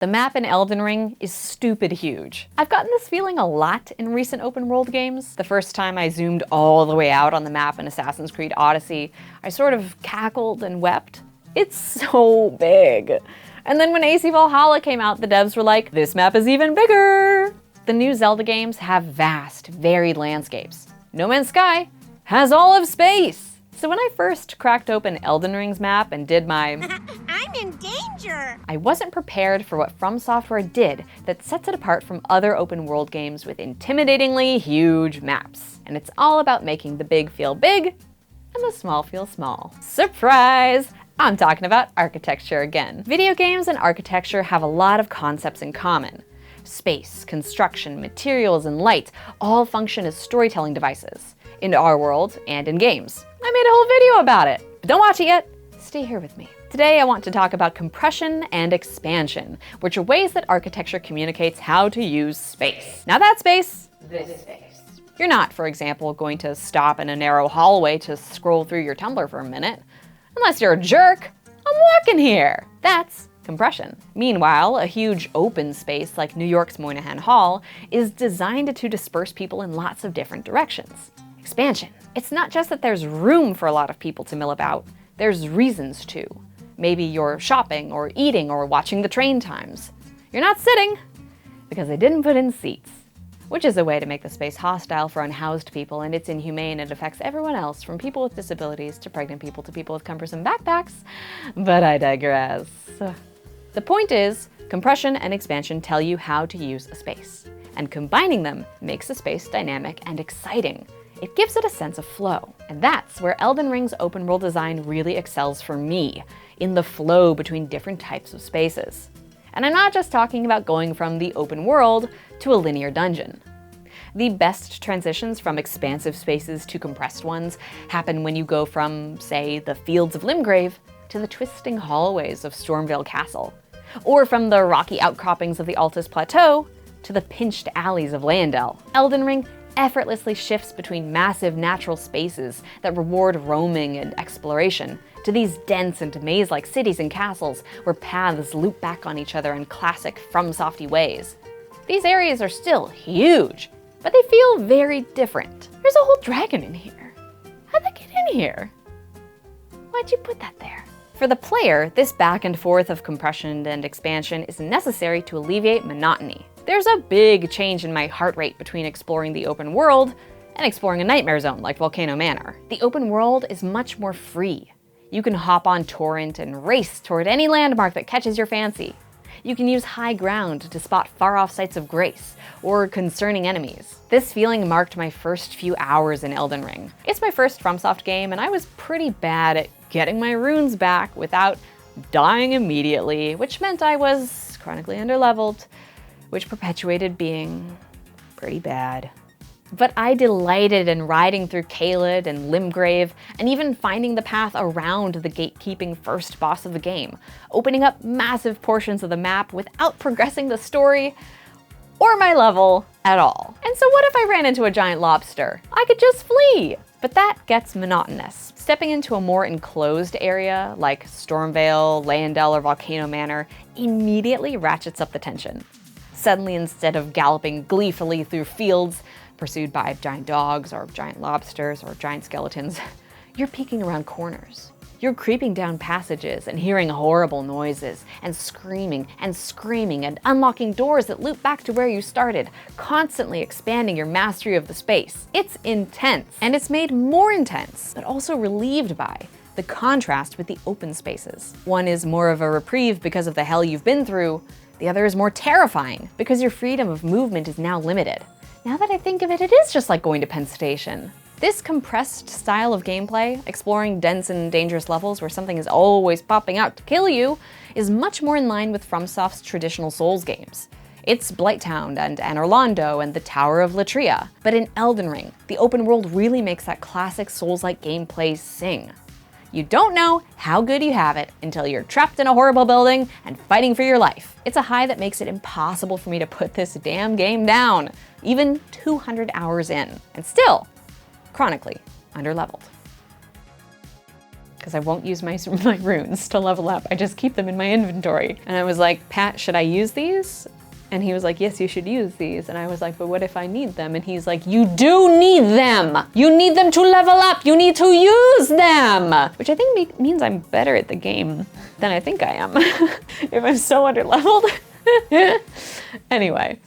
The map in Elden Ring is stupid huge. I've gotten this feeling a lot in recent open world games. The first time I zoomed all the way out on the map in Assassin's Creed Odyssey, I sort of cackled and wept. It's so big. And then when AC Valhalla came out, the devs were like, this map is even bigger. The new Zelda games have vast, varied landscapes. No Man's Sky has all of space. So when I first cracked open Elden Ring's map and did my I'm in danger! I wasn't prepared for what FromSoftware did that sets it apart from other open world games with intimidatingly huge maps. And it's all about making the big feel big and the small feel small. Surprise! I'm talking about architecture again. Video games and architecture have a lot of concepts in common. Space, construction, materials, and light all function as storytelling devices in our world and in games. I made a whole video about it, but don't watch it yet. Stay here with me. Today I want to talk about compression and expansion, which are ways that architecture communicates how to use space. Now that space, this space. You're not, for example, going to stop in a narrow hallway to scroll through your Tumblr for a minute. Unless you're a jerk, I'm walking here. That's compression. Meanwhile, a huge open space like New York's Moynihan Hall is designed to disperse people in lots of different directions. Expansion. It's not just that there's room for a lot of people to mill about, there's reasons to. Maybe you're shopping or eating or watching the train times. You're not sitting because they didn't put in seats, which is a way to make the space hostile for unhoused people, and it's inhumane and affects everyone else from people with disabilities to pregnant people to people with cumbersome backpacks, but I digress. The point is, compression and expansion tell you how to use a space, and combining them makes a space dynamic and exciting. It gives it a sense of flow. And that's where Elden Ring's open world design really excels for me, in the flow between different types of spaces. And I'm not just talking about going from the open world to a linear dungeon. The best transitions from expansive spaces to compressed ones happen when you go from, say, the fields of Limgrave to the twisting hallways of Stormvale Castle, or from the rocky outcroppings of the Altus Plateau to the pinched alleys of Leyndell. Elden Ring effortlessly shifts between massive natural spaces that reward roaming and exploration to these dense and maze-like cities and castles where paths loop back on each other in classic FromSofty ways. These areas are still huge, but they feel very different. There's a whole dragon in here. How'd that get in here? Why'd you put that there? For the player, this back and forth of compression and expansion is necessary to alleviate monotony. There's a big change in my heart rate between exploring the open world and exploring a nightmare zone like Volcano Manor. The open world is much more free. You can hop on Torrent and race toward any landmark that catches your fancy. You can use high ground to spot far-off sites of grace or concerning enemies. This feeling marked my first few hours in Elden Ring. It's my first FromSoft game, and I was pretty bad at getting my runes back without dying immediately, which meant I was chronically underleveled, which perpetuated being pretty bad. But I delighted in riding through Caelid and Limgrave, and even finding the path around the gatekeeping first boss of the game, opening up massive portions of the map without progressing the story or my level at all. And so what if I ran into a giant lobster? I could just flee! But that gets monotonous. Stepping into a more enclosed area, like Stormvale, Leyndell, or Volcano Manor, immediately ratchets up the tension. Suddenly, instead of galloping gleefully through fields, pursued by giant dogs or giant lobsters or giant skeletons, you're peeking around corners. You're creeping down passages and hearing horrible noises and screaming and unlocking doors that loop back to where you started, constantly expanding your mastery of the space. It's intense, and it's made more intense, but also relieved by the contrast with the open spaces. One is more of a reprieve because of the hell you've been through. The other is more terrifying because your freedom of movement is now limited. Now that I think of it, it is just like going to Penn Station. This compressed style of gameplay, exploring dense and dangerous levels where something is always popping out to kill you, is much more in line with FromSoft's traditional Souls games. It's Blighttown and Anor Londo and the Tower of Latria. But in Elden Ring, the open world really makes that classic Souls-like gameplay sing. You don't know how good you have it until you're trapped in a horrible building and fighting for your life. It's a high that makes it impossible for me to put this damn game down, even 200 hours in, and still chronically underleveled. because I won't use my runes to level up. I just keep them in my inventory. And I was like, Pat, should I use these? And he was like, yes, you should use these. And I was like, but what if I need them? And he's like, you do need them. You need them to level up. You need to use them. Which I think means I'm better at the game than I think I am if I'm so underleveled. Anyway,